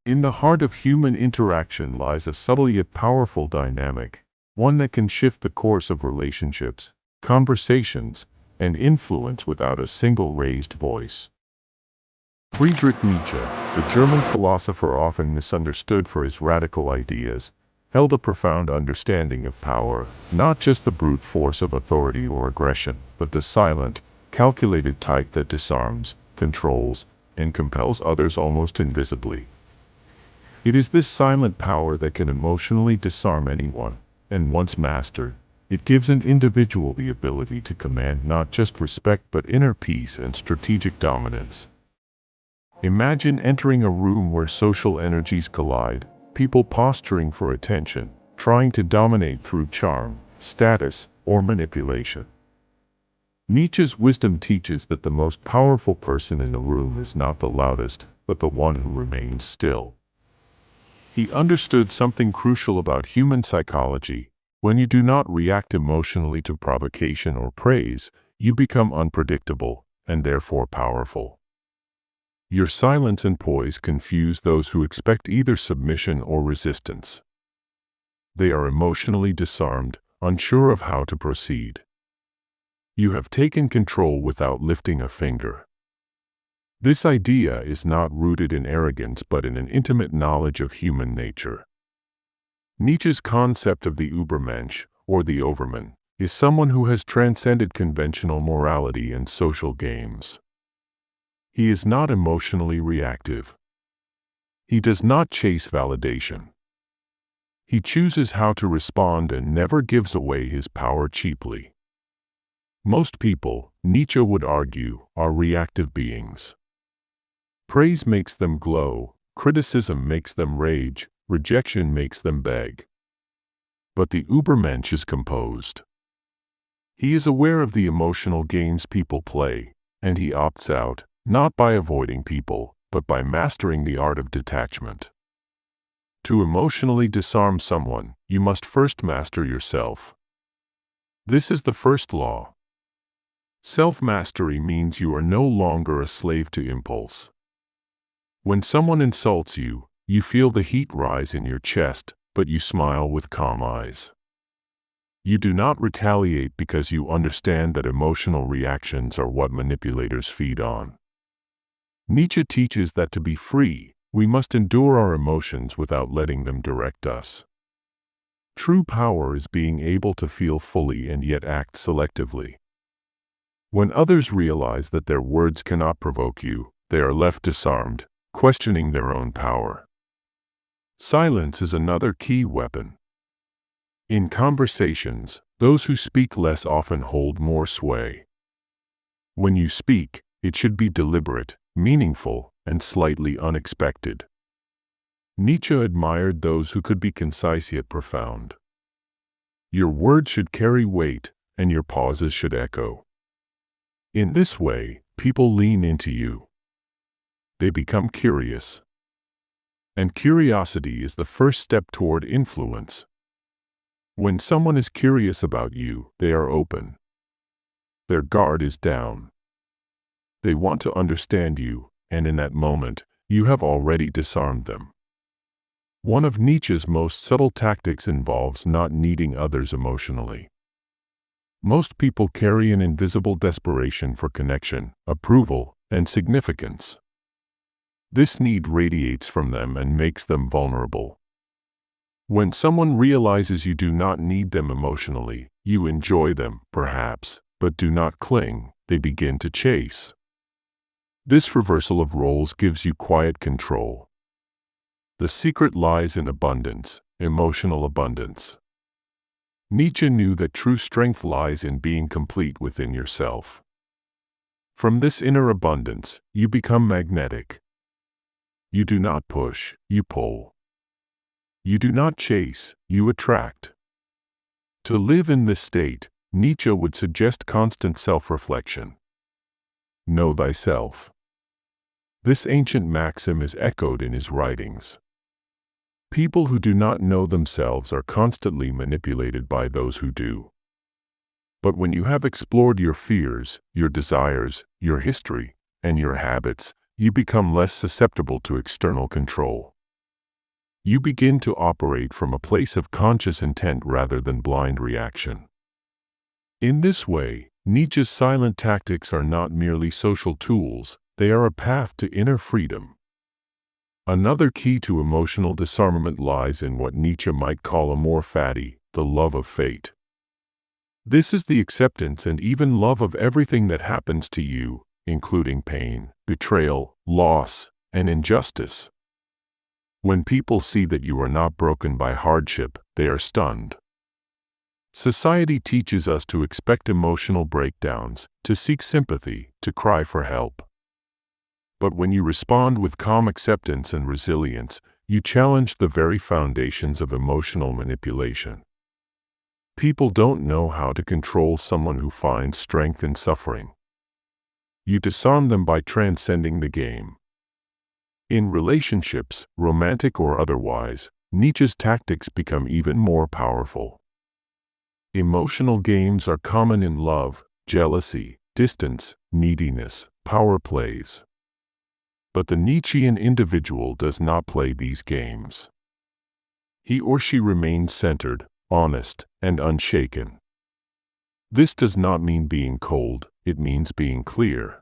In the heart of human interaction lies a subtle yet powerful dynamic, one that can shift the course of relationships, conversations, and influence without a single raised voice. Friedrich Nietzsche, the German philosopher often misunderstood for his radical ideas, held a profound understanding of power, not just the brute force of authority or aggression, but the silent, calculated type that disarms, controls, and compels others almost invisibly. It is this silent power that can emotionally disarm anyone, and once mastered, it gives an individual the ability to command not just respect but inner peace and strategic dominance. Imagine entering a room where social energies collide, people posturing for attention, trying to dominate through charm, status, or manipulation. Nietzsche's wisdom teaches that the most powerful person in a room is not the loudest, but the one who remains still. He understood something crucial about human psychology. When you do not react emotionally to provocation or praise, you become unpredictable, and therefore powerful. Your silence and poise confuse those who expect either submission or resistance. They are emotionally disarmed, unsure of how to proceed. You have taken control without lifting a finger. This idea is not rooted in arrogance but in an intimate knowledge of human nature. Nietzsche's concept of the Übermensch, or the overman, is someone who has transcended conventional morality and social games. He is not emotionally reactive. He does not chase validation. He chooses how to respond and never gives away his power cheaply. Most people, Nietzsche would argue, are reactive beings. Praise makes them glow, criticism makes them rage, rejection makes them beg. But the Übermensch is composed. He is aware of the emotional games people play, and he opts out, not by avoiding people, but by mastering the art of detachment. To emotionally disarm someone, you must first master yourself. This is the first law. Self-mastery means you are no longer a slave to impulse. When someone insults you, you feel the heat rise in your chest, but you smile with calm eyes. You do not retaliate because you understand that emotional reactions are what manipulators feed on. Nietzsche teaches that to be free, we must endure our emotions without letting them direct us. True power is being able to feel fully and yet act selectively. When others realize that their words cannot provoke you, they are left disarmed, questioning their own power. Silence is another key weapon. In conversations, those who speak less often hold more sway. When you speak, it should be deliberate, meaningful, and slightly unexpected. Nietzsche admired those who could be concise yet profound. Your words should carry weight, and your pauses should echo. In this way, people lean into you. They become curious. And curiosity is the first step toward influence. When someone is curious about you, they are open. Their guard is down. They want to understand you, and in that moment, you have already disarmed them. One of Nietzsche's most subtle tactics involves not needing others emotionally. Most people carry an invisible desperation for connection, approval, and significance. This need radiates from them and makes them vulnerable. When someone realizes you do not need them emotionally, you enjoy them, perhaps, but do not cling, they begin to chase. This reversal of roles gives you quiet control. The secret lies in abundance, emotional abundance. Nietzsche knew that true strength lies in being complete within yourself. From this inner abundance, you become magnetic. You do not push, you pull. You do not chase, you attract. To live in this state, Nietzsche would suggest constant self-reflection. Know thyself. This ancient maxim is echoed in his writings. People who do not know themselves are constantly manipulated by those who do. But when you have explored your fears, your desires, your history, and your habits, you become less susceptible to external control. you begin to operate from a place of conscious intent rather than blind reaction. In this way, Nietzsche's silent tactics are not merely social tools, they are a path to inner freedom. Another key to emotional disarmament lies in what Nietzsche might call amor fati, the love of fate. This is the acceptance and even love of everything that happens to you, including pain, betrayal, loss, and injustice. When people see that you are not broken by hardship, they are stunned. Society teaches us to expect emotional breakdowns, to seek sympathy, to cry for help. But when you respond with calm acceptance and resilience, you challenge the very foundations of emotional manipulation. People don't know how to control someone who finds strength in suffering. You disarm them by transcending the game. In relationships, romantic or otherwise, Nietzsche's tactics become even more powerful. Emotional games are common in love, jealousy, distance, neediness, power plays. But the Nietzschean individual does not play these games. He or she remains centered, honest, and unshaken. This does not mean being cold, it means being clear.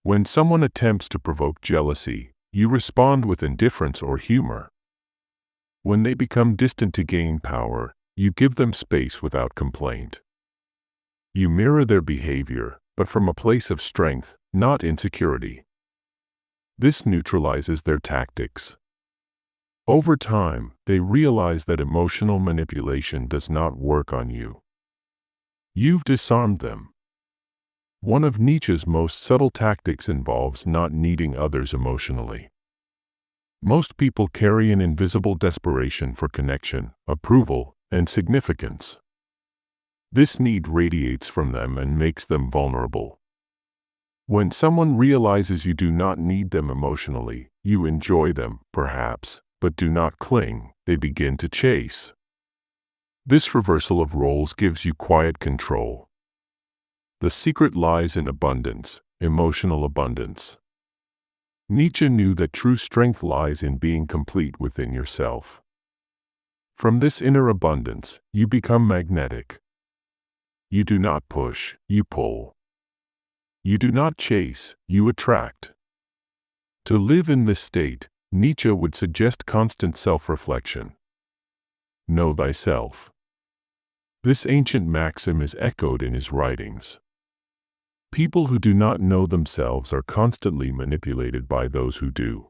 When someone attempts to provoke jealousy, you respond with indifference or humor. When they become distant to gain power, you give them space without complaint. You mirror their behavior, but from a place of strength, not insecurity. This neutralizes their tactics. Over time, they realize that emotional manipulation does not work on you. You've disarmed them. One of Nietzsche's most subtle tactics involves not needing others emotionally. Most people carry an invisible desperation for connection, approval, and significance. This need radiates from them and makes them vulnerable. When someone realizes you do not need them emotionally, you enjoy them, perhaps, but do not cling, they begin to chase. This reversal of roles gives you quiet control. The secret lies in abundance, emotional abundance. Nietzsche knew that true strength lies in being complete within yourself. From this inner abundance, you become magnetic. You do not push, you pull. You do not chase, you attract. To live in this state, Nietzsche would suggest constant self-reflection. Know thyself. This ancient maxim is echoed in his writings. People who do not know themselves are constantly manipulated by those who do.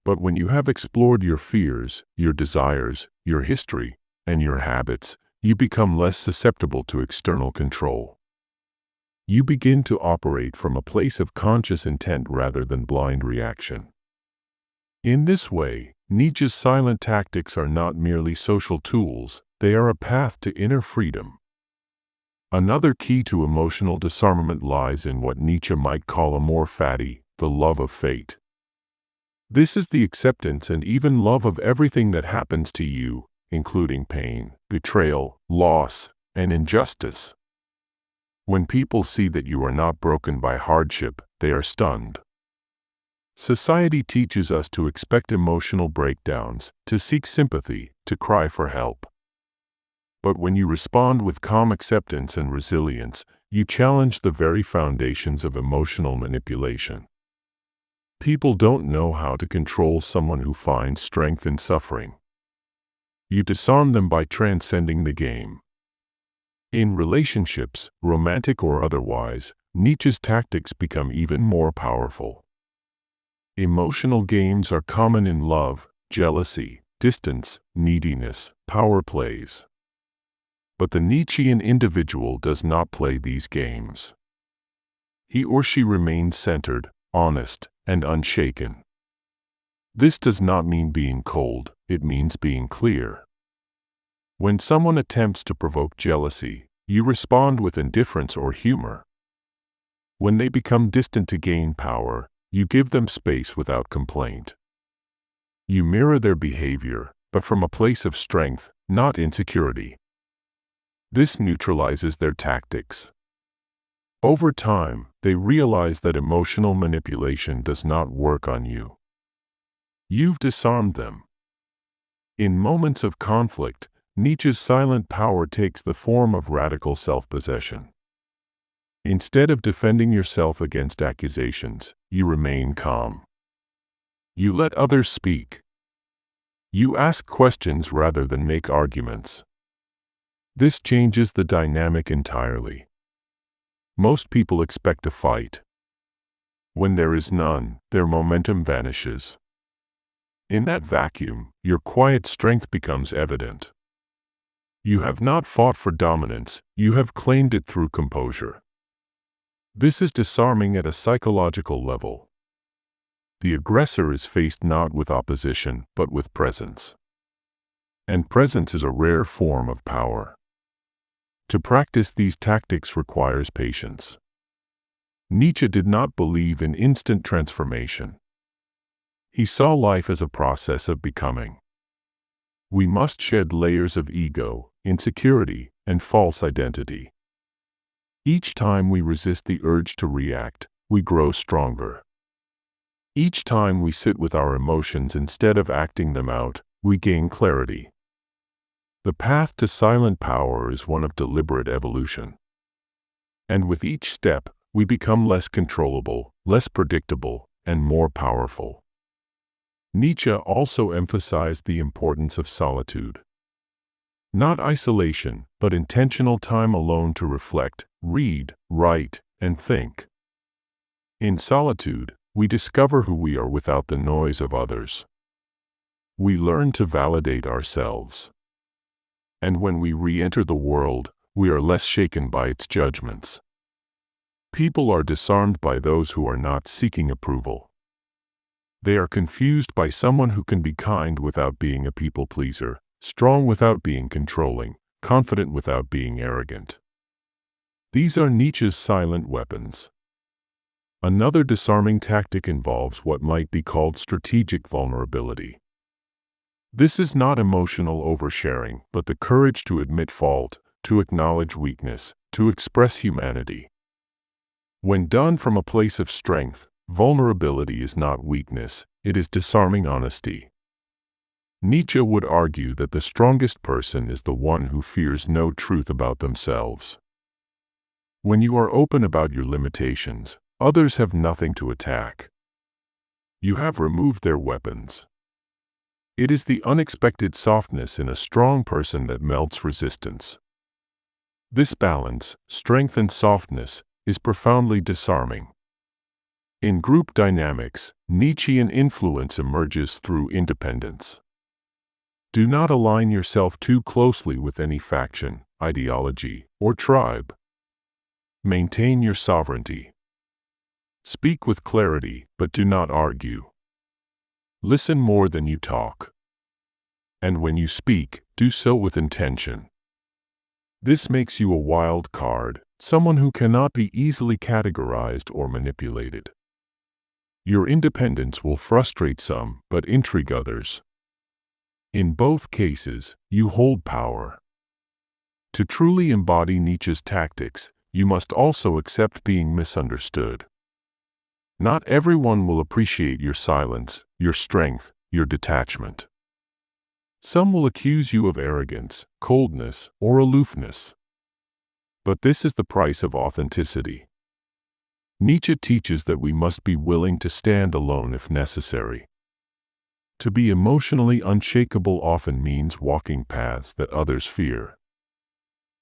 But when you have explored your fears, your desires, your history, and your habits, you become less susceptible to external control. You begin to operate from a place of conscious intent rather than blind reaction. In this way, Nietzsche's silent tactics are not merely social tools, they are a path to inner freedom. Another key to emotional disarmament lies in what Nietzsche might call amor fati, the love of fate. This is the acceptance and even love of everything that happens to you, including pain, betrayal, loss, and injustice. When people see that you are not broken by hardship, they are stunned. Society teaches us to expect emotional breakdowns, to seek sympathy, to cry for help. But when you respond with calm acceptance and resilience, you challenge the very foundations of emotional manipulation. People don't know how to control someone who finds strength in suffering. You disarm them by transcending the game. In relationships, romantic or otherwise, Nietzsche's tactics become even more powerful. Emotional games are common in love, jealousy, distance, neediness, power plays. But the Nietzschean individual does not play these games. He or she remains centered, honest, and unshaken. This does not mean being cold, it means being clear. When someone attempts to provoke jealousy, you respond with indifference or humor. When they become distant to gain power, you give them space without complaint. You mirror their behavior, but from a place of strength, not insecurity. This neutralizes their tactics. Over time, they realize that emotional manipulation does not work on you. You've disarmed them. In moments of conflict, Nietzsche's silent power takes the form of radical self-possession. Instead of defending yourself against accusations, you remain calm. You let others speak. You ask questions rather than make arguments. This changes the dynamic entirely. Most people expect a fight. When there is none, their momentum vanishes. In that vacuum, your quiet strength becomes evident. You have not fought for dominance, you have claimed it through composure. This is disarming at a psychological level. The aggressor is faced not with opposition, but with presence. And presence is a rare form of power. To practice these tactics requires patience. Nietzsche did not believe in instant transformation. He saw life as a process of becoming. We must shed layers of ego, insecurity, and false identity. Each time we resist the urge to react, we grow stronger. Each time we sit with our emotions instead of acting them out, we gain clarity. The path to silent power is one of deliberate evolution. And with each step, we become less controllable, less predictable, and more powerful. Nietzsche also emphasized the importance of solitude. Not isolation, but intentional time alone to reflect, read, write, and think. In solitude, we discover who we are without the noise of others. We learn to validate ourselves. And when we re-enter the world, we are less shaken by its judgments. People are disarmed by those who are not seeking approval. They are confused by someone who can be kind without being a people pleaser, strong without being controlling, confident without being arrogant. These are Nietzsche's silent weapons. Another disarming tactic involves what might be called strategic vulnerability. This is not emotional oversharing, but the courage to admit fault, to acknowledge weakness, to express humanity. When done from a place of strength, vulnerability is not weakness, it is disarming honesty. Nietzsche would argue that the strongest person is the one who fears no truth about themselves. When you are open about your limitations, others have nothing to attack. You have removed their weapons. It is the unexpected softness in a strong person that melts resistance. This balance, strength and softness, is profoundly disarming. In group dynamics, Nietzschean influence emerges through independence. Do not align yourself too closely with any faction, ideology, or tribe. Maintain your sovereignty. Speak with clarity, but do not argue. Listen more than you talk. And when you speak, do so with intention. This makes you a wild card, someone who cannot be easily categorized or manipulated. Your independence will frustrate some, but intrigue others. In both cases, you hold power. To truly embody Nietzsche's tactics, you must also accept being misunderstood. Not everyone will appreciate your silence, your strength, your detachment. Some will accuse you of arrogance, coldness, or aloofness. But this is the price of authenticity. Nietzsche teaches that we must be willing to stand alone if necessary. To be emotionally unshakable often means walking paths that others fear.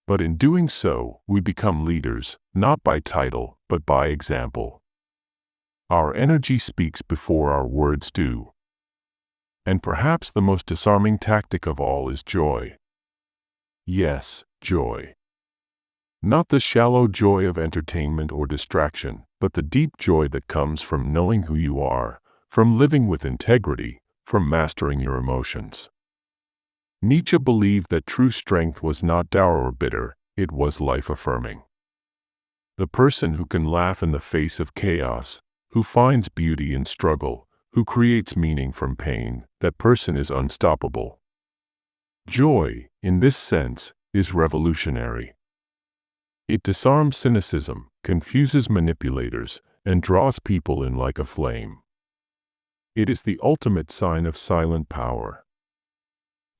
But in doing so, we become leaders, not by title, but by example. Our energy speaks before our words do. And perhaps the most disarming tactic of all is joy. Yes, joy. Not the shallow joy of entertainment or distraction, but the deep joy that comes from knowing who you are, from living with integrity, from mastering your emotions. Nietzsche believed that true strength was not dour or bitter, it was life-affirming. The person who can laugh in the face of chaos, who finds beauty in struggle, who creates meaning from pain, that person is unstoppable. Joy, in this sense, is revolutionary. It disarms cynicism, confuses manipulators, and draws people in like a flame. It is the ultimate sign of silent power.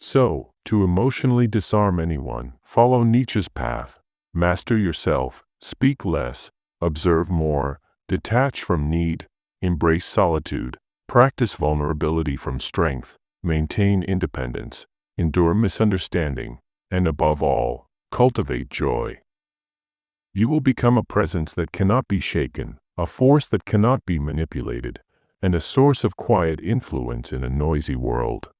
So, to emotionally disarm anyone, follow Nietzsche's path. Master yourself, speak less, observe more, detach from need, embrace solitude, practice vulnerability from strength, maintain independence, endure misunderstanding, and above all, cultivate joy. You will become a presence that cannot be shaken, a force that cannot be manipulated, and a source of quiet influence in a noisy world.